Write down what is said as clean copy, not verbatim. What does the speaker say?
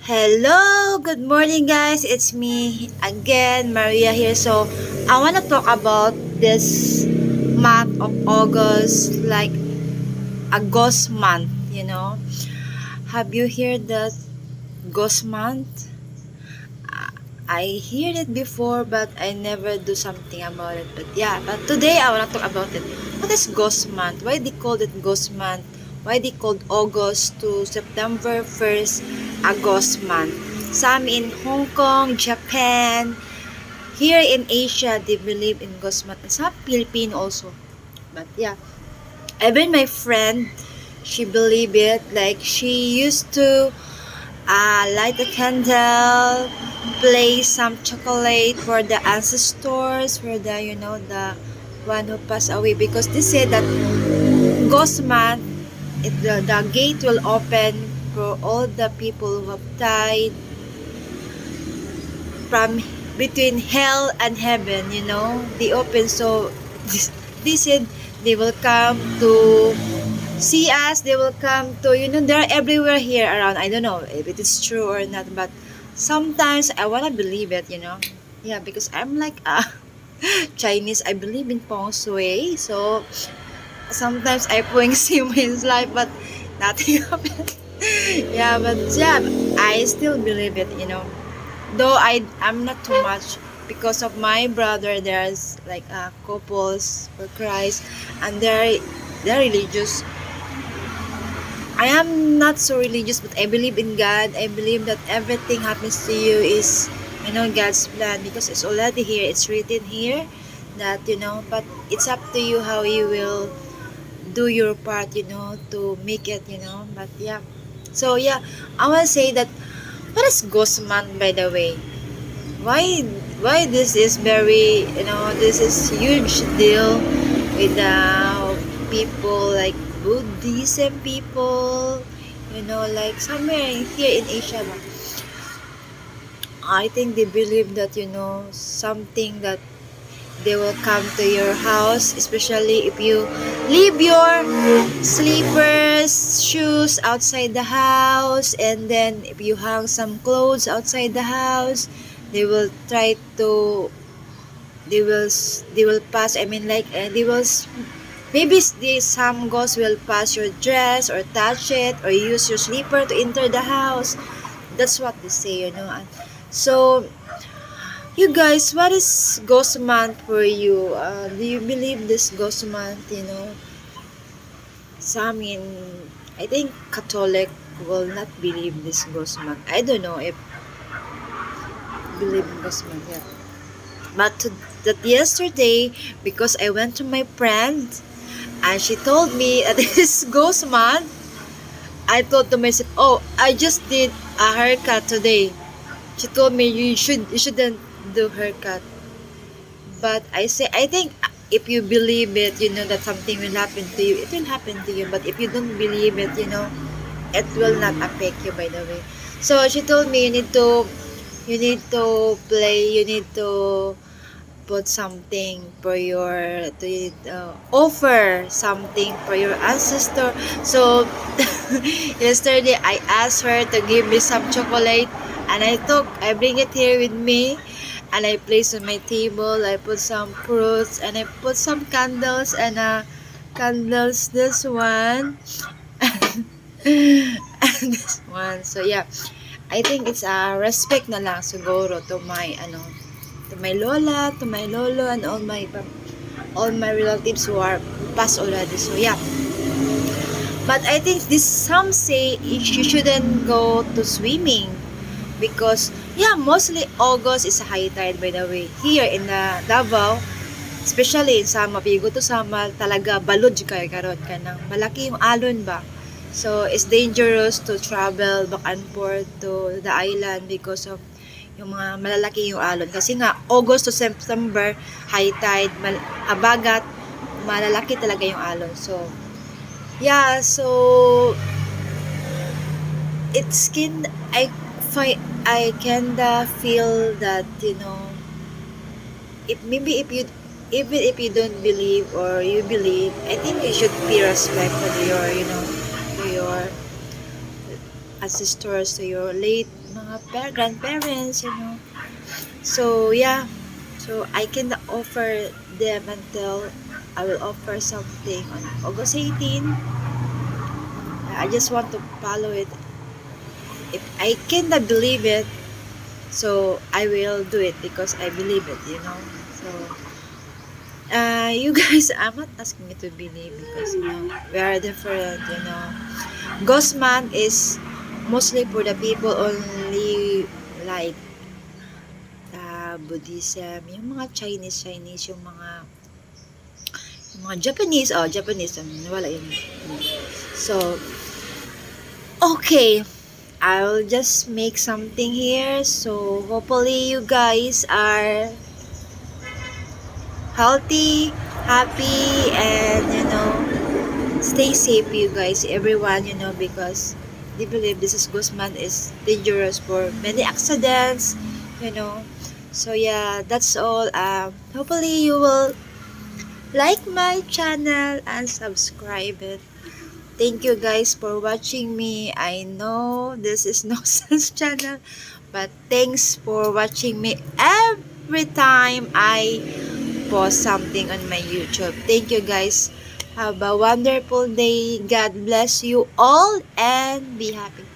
Hello, good morning guys. It's me again, Maria here. So, I want to talk about this month of August, like a ghost month, Have you heard that ghost month? I heard it before, but I never do something about it. But today I want to talk about it. What is ghost month? Why they called it ghost month? Why they called August to September 1st a ghost month? Some in Hong Kong, Japan, here in Asia, they believe in ghost month. And some Philippine also. But even my friend, she believe it. Like she used to light a candle, play some chocolate for the ancestors, for the one who passed away. Because they say that ghost month, the gate will open for all the people who have died from between hell and heaven, they open. So they said they will come to see us. They will come to, they're everywhere here around. I don't know if it is true or not, but sometimes I want to believe it. Yeah, because I'm like a Chinese. I believe in feng shui, so sometimes I put someone's life, but nothing happens. Yeah, I still believe it. Though I'm not too much, because of my brother. There's like couples for Christ, and they're religious. I am not so religious, but I believe in God. I believe that everything happens to you is, God's plan, because it's already here. It's written here that, but it's up to you how you will do your part, to make it. But yeah. So yeah, I want to say that, what is Ghost Month, by the way? Why this is very, this is huge deal with the people like Buddhism people, like somewhere here in Asia. I think they believe that, something that they will come to your house, especially if you leave your slippers, shoes outside the house, and then if you hang some clothes outside the house, they will try to, they will pass. I mean, like they will. Maybe some ghosts will pass your dress or touch it or use your slipper to enter the house. That's what they say. And so, you guys, what is ghost month for you? Do you believe this ghost month? Some in, I think Catholic will not believe this ghost month. I don't know if believe in ghost month yet. But that yesterday, because I went to my friend, and she told me that this ghost month, I thought to myself, oh, I just did a haircut today. She told me you shouldn't do haircut. But I think if you believe it, that something will happen to you, it will happen to you. But if you don't believe it, it will not affect you, by the way. So she told me you need to play, you need to put something for your, to offer something for your ancestor. So yesterday I asked her to give me some chocolate, and I bring it here with me, and I place on my table. I put some fruits, and I put some candles, and candles, this one and this one. So yeah, I think it's a respect na lang siguro to my to my lola, to my lolo, and all my relatives who are passed already. So yeah. But I think this, some say you shouldn't go to swimming, because yeah, mostly August is a high tide, by the way. Here in the Davao, especially in Sama, if you go to Sama, talaga balod kayo karon ka nang malaki yung alon ba. So it's dangerous to travel back and forth to the island because of yung mga malalaki yung alon. Kasi nga, August to September, high tide, habagat, malalaki talaga yung alon. So, yeah, so, it's I kinda feel that, if you, even if you don't believe or you believe, I think you should be respectful to your, to your ancestors, to your late, mga grandparents, you know. So yeah, so I can offer them until I will offer something on August 18. I just want to follow it. If I cannot believe it, so I will do it because I believe it, you know. So you guys, I'm not asking you to believe because you know we are different, you know. Ghost month is mostly for the people only like Buddhism, yung mga Chinese, yung mga Japanese, nawala yun. So, okay, I'll just make something here. So, hopefully you guys are healthy, happy, and you know, stay safe, you guys, everyone, you know, because they believe this is Guzman is dangerous for many accidents, you know. So yeah, that's all. Hopefully you will like my channel and subscribe it. Thank you guys for watching me. I know this is no sense channel, but thanks for watching me every time I post something on my YouTube. Thank you guys. Have a wonderful day. God bless you all and be happy.